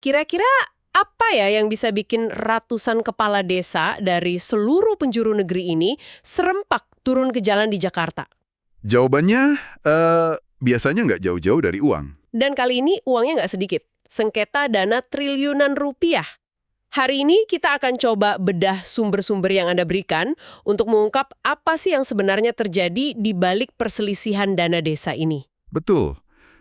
Kira-kira apa ya yang bisa bikin ratusan kepala desa dari seluruh penjuru negeri ini serempak turun ke jalan di Jakarta? Jawabannya, biasanya nggak jauh-jauh dari uang. Dan kali ini uangnya nggak sedikit. Sengketa dana triliunan rupiah. Hari ini kita akan coba bedah sumber-sumber yang Anda berikan untuk mengungkap apa sih yang sebenarnya terjadi di balik perselisihan dana desa ini. Betul.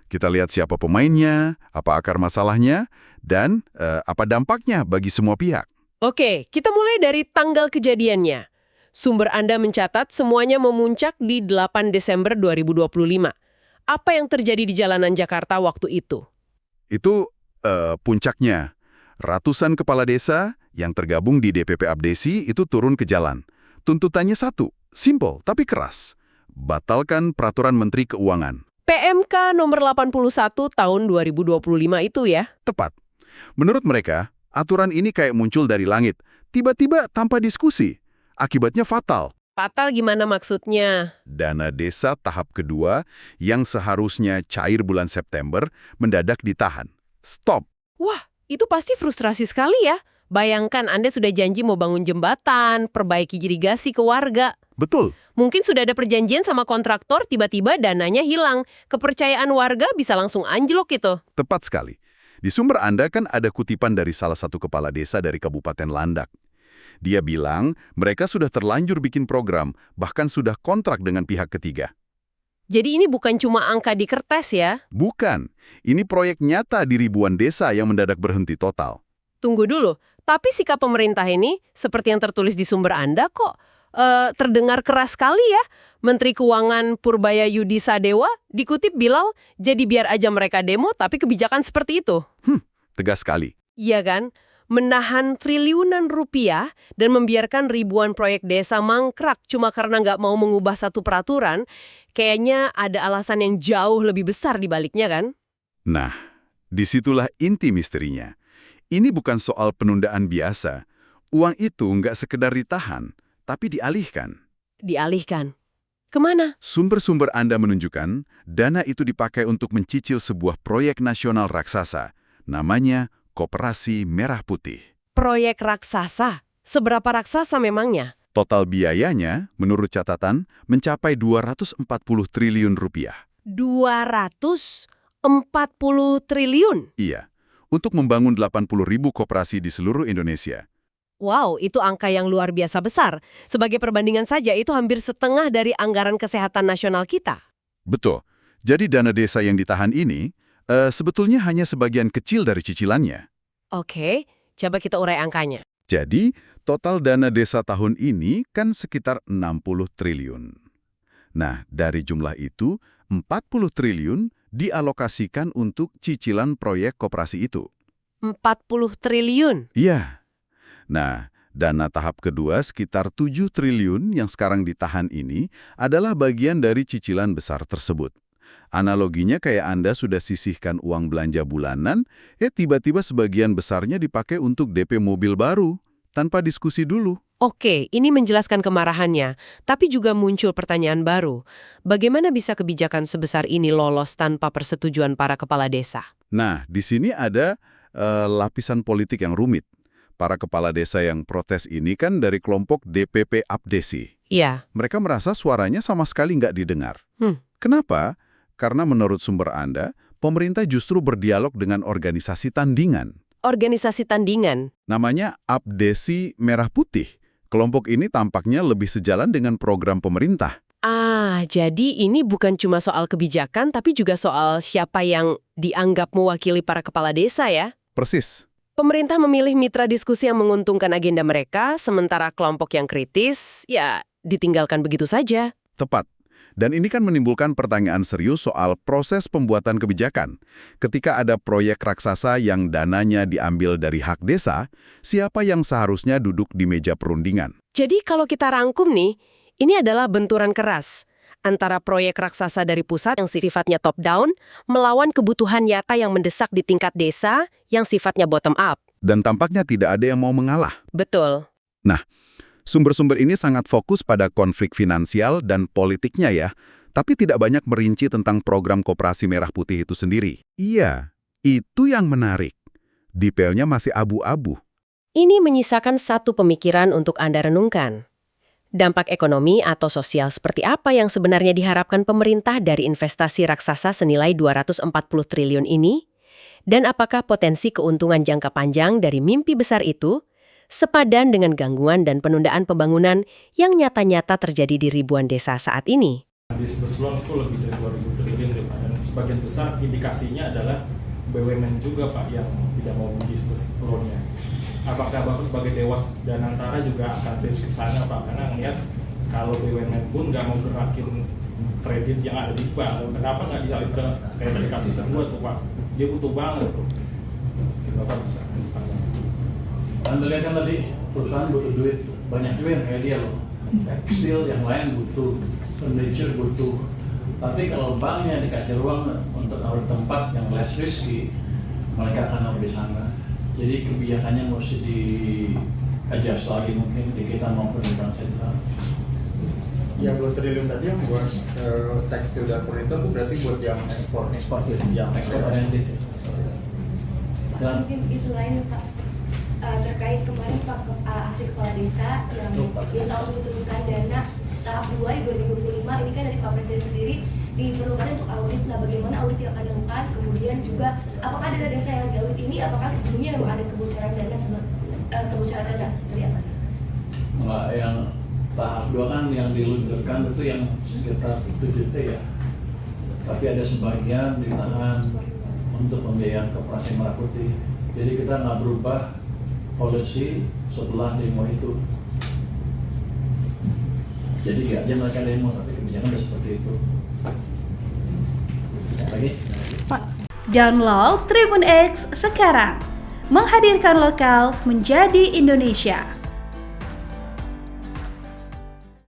Kita lihat siapa pemainnya, apa akar masalahnya, dan apa dampaknya bagi semua pihak. Oke, kita mulai dari tanggal kejadiannya. Sumber Anda mencatat semuanya memuncak di 8 Desember 2025. Apa yang terjadi di jalanan Jakarta waktu itu? Itu puncaknya. Ratusan kepala desa yang tergabung di DPP Abdesi itu turun ke jalan. Tuntutannya satu, simpel tapi keras. Batalkan peraturan Menteri Keuangan. PMK nomor 81 tahun 2025 itu ya? Tepat. Menurut mereka, aturan ini kayak muncul dari langit, tiba-tiba tanpa diskusi. Akibatnya fatal. Fatal gimana maksudnya? Dana desa tahap kedua yang seharusnya cair bulan September mendadak ditahan. Stop. Wah, itu pasti frustrasi sekali ya. Bayangkan Anda sudah janji mau bangun jembatan, perbaiki irigasi ke warga. Betul. Mungkin sudah ada perjanjian sama kontraktor, tiba-tiba dananya hilang. Kepercayaan warga bisa langsung anjlok gitu. Tepat sekali. Di sumber Anda kan ada kutipan dari salah satu kepala desa dari Kabupaten Landak. Dia bilang mereka sudah terlanjur bikin program, bahkan sudah kontrak dengan pihak ketiga. Jadi ini bukan cuma angka di kertas ya? Bukan. Ini proyek nyata di ribuan desa yang mendadak berhenti total. Tunggu dulu, tapi sikap pemerintah ini, seperti yang tertulis di sumber Anda kok, terdengar keras sekali ya. Menteri Keuangan Purbaya Yudi Sadewa dikutip bilang, jadi biar aja mereka demo, tapi kebijakan seperti itu. Tegas sekali. Iya kan? Menahan triliunan rupiah dan membiarkan ribuan proyek desa mangkrak cuma karena nggak mau mengubah satu peraturan, kayaknya ada alasan yang jauh lebih besar di baliknya kan? Nah, disitulah inti misterinya. Ini bukan soal penundaan biasa. Uang itu nggak sekedar ditahan, tapi dialihkan. Dialihkan. Kemana? Sumber-sumber Anda menunjukkan dana itu dipakai untuk mencicil sebuah proyek nasional raksasa. Namanya Koperasi Merah Putih. Proyek raksasa? Seberapa raksasa memangnya? Total biayanya, menurut catatan, mencapai 240 triliun rupiah. 240 triliun? Iya, untuk membangun 80.000 koperasi di seluruh Indonesia. Wow, itu angka yang luar biasa besar. Sebagai perbandingan saja, itu hampir setengah dari anggaran kesehatan nasional kita. Betul. Jadi dana desa yang ditahan ini sebetulnya hanya sebagian kecil dari cicilannya. Oke, coba kita urai angkanya. Jadi, total dana desa tahun ini kan sekitar 60 triliun. Nah, dari jumlah itu, 40 triliun dialokasikan untuk cicilan proyek koperasi itu. 40 triliun? Iya. Nah, dana tahap kedua sekitar 7 triliun yang sekarang ditahan ini adalah bagian dari cicilan besar tersebut. Analoginya kayak Anda sudah sisihkan uang belanja bulanan, tiba-tiba sebagian besarnya dipakai untuk DP mobil baru, tanpa diskusi dulu. Oke, ini menjelaskan kemarahannya. Tapi juga muncul pertanyaan baru. Bagaimana bisa kebijakan sebesar ini lolos tanpa persetujuan para kepala desa? Nah, di sini ada lapisan politik yang rumit. Para kepala desa yang protes ini kan dari kelompok DPP Abdesi. Iya. Mereka merasa suaranya sama sekali nggak didengar. Kenapa? Karena menurut sumber Anda, pemerintah justru berdialog dengan organisasi tandingan. Organisasi tandingan? Namanya Abdesi Merah Putih. Kelompok ini tampaknya lebih sejalan dengan program pemerintah. Ah, jadi ini bukan cuma soal kebijakan, tapi juga soal siapa yang dianggap mewakili para kepala desa ya? Persis. Pemerintah memilih mitra diskusi yang menguntungkan agenda mereka, sementara kelompok yang kritis, ya ditinggalkan begitu saja. Tepat. Dan ini kan menimbulkan pertanyaan serius soal proses pembuatan kebijakan. Ketika ada proyek raksasa yang dananya diambil dari hak desa, siapa yang seharusnya duduk di meja perundingan? Jadi kalau kita rangkum nih, ini adalah benturan keras antara proyek raksasa dari pusat yang sifatnya top-down melawan kebutuhan nyata yang mendesak di tingkat desa yang sifatnya bottom-up. Dan tampaknya tidak ada yang mau mengalah. Betul. Nah, sumber-sumber ini sangat fokus pada konflik finansial dan politiknya ya, tapi tidak banyak merinci tentang program Koperasi Merah Putih itu sendiri. Iya, itu yang menarik. detailnya masih abu-abu. Ini menyisakan satu pemikiran untuk Anda renungkan. Dampak ekonomi atau sosial seperti apa yang sebenarnya diharapkan pemerintah dari investasi raksasa senilai 240 triliun ini? Dan apakah potensi keuntungan jangka panjang dari mimpi besar itu sepadan dengan gangguan dan penundaan pembangunan yang nyata-nyata terjadi di ribuan desa saat ini? Disburse loan itu lebih dari 2.000 triliun ya Pak, dan sebagian besar indikasinya adalah BUMN juga Pak yang tidak mau disburse loan-nya. Apakah Bapak sebagai Dewas Danantara juga akan reach ke sana Pak? Karena ngelihat kalau BUMN pun nggak mau gerakin kredit yang ada di bank, kenapa nggak dialih ke kayak tadi kasus kedua tuh Pak? Dia butuh banget tuh. Bapak bisa kasih pandangan. Anda lihat kan tadi perusahaan butuh duit, banyak juga yang kayak dia loh. Tekstil yang lain butuh, furniture butuh. Tapi kalau banknya dikasih ruang untuk naruh tempat yang less risky, mereka akan naruh di sana. Jadi kebijakannya mesti di-adjust lagi mungkin di kita maupun di bank sentral. Yang 2 triliun tadi yang buat tekstil dan furniture itu berarti buat yang ekspor Yang ekspor oriented. Pak, izin isu lain Pak, terkait kemarin Pak aksi kepala desa yang tahu diturunkan dana tahap 2 di 2025, ini kan dari Pak Presiden sendiri diperlukan untuk audit. Nah, bagaimana audit yang akan dilakukan? Kemudian juga apakah dana desa yang diaudit ini apakah sebelumnya memang ada kebocoran dana seperti apa sih? Enggak, yang tahap 2 kan yang diluncurkan itu yang sekitar 7 T ya. Tapi ada sebagian ditahan untuk pembiayaan Koperasi Merah Putih. Jadi kita nggak berubah polisi setelah demo itu. Jadi nggak aja mereka demo, tapi kebijakan udah seperti itu. Lagi? Download Tribun X sekarang. Menghadirkan lokal menjadi Indonesia.